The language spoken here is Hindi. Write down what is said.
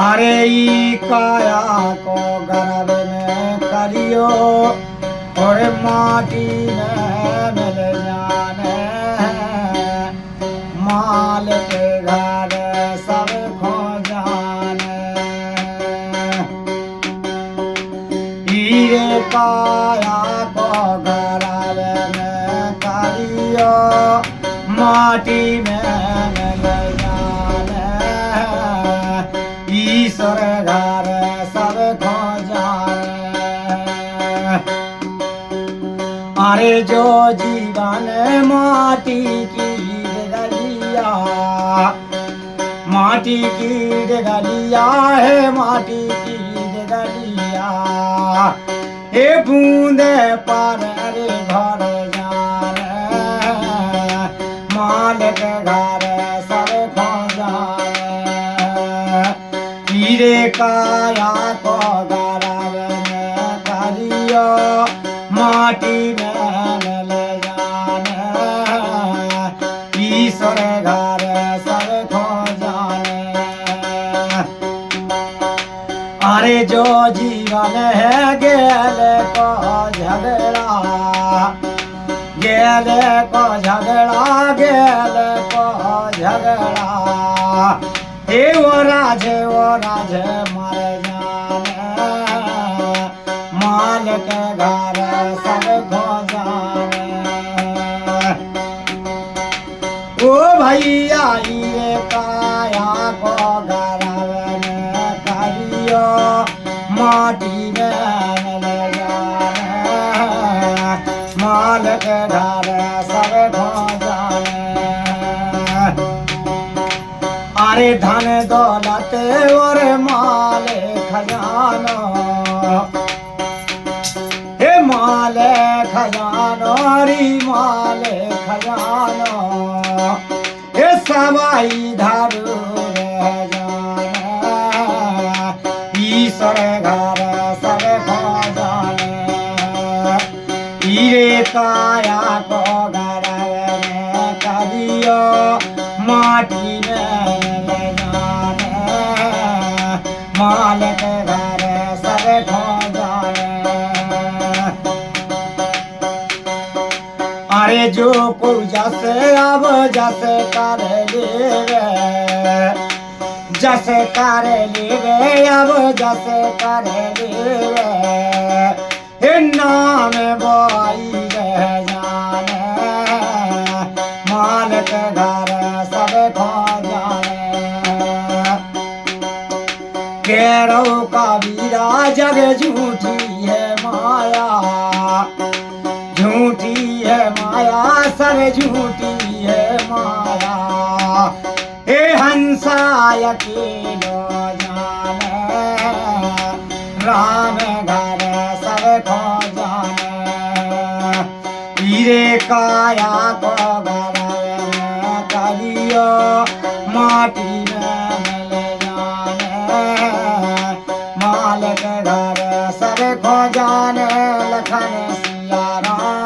अरे ई काया को गर्भ में करियो और माटी में मिल जाने माल के घर सब खो जाने ये काया को गर्भ में करियो माटी में मिल जाने ईश्वर घर सब खो जाने अरे जो जीवन माटी की गलिया माटी की गलिया है माटी की गलिया हे बूंदे पर रे घर जाने माल के घर सब खो जाने हीरे काया को गर्भ में करियो माटी में मिल जाने ईश्वर घर सब खो जाने अरे जो जीवन है गेल को झगड़ा गेल को झगड़ा गेल को झगड़ा हे वो राज मर जाने माल के घर सब खो जाने ओ भैया ये काया को गर्भ में करियो माटी में मिल जाने माल के घर सब खो जाने अरे धन दौलत और माल खजानो हे माल खजानो री माल खजानो हे सवाई धारू रह जाने ईश्वर घर सब खो जाने हीरे काया को गर्भ में करियो माटी में मिल जाने माल के घर सब खो जाने अरे जो को जैसे अब जैसे कर लेवे जैसे कर लेवे अब जैसे कर लेवे हे नाम बोई रह जाने माल के घर सब खो जाने केरो का वीरा जग झूठी है माया झूठी है माया सब झूठी है माया हे हंसा अकेलो जाने राम घर सब खो जाने हीरे काया को गर्भ में करियो माटी में मिल जाने माल के घर सब खो जाने लखन सिया राम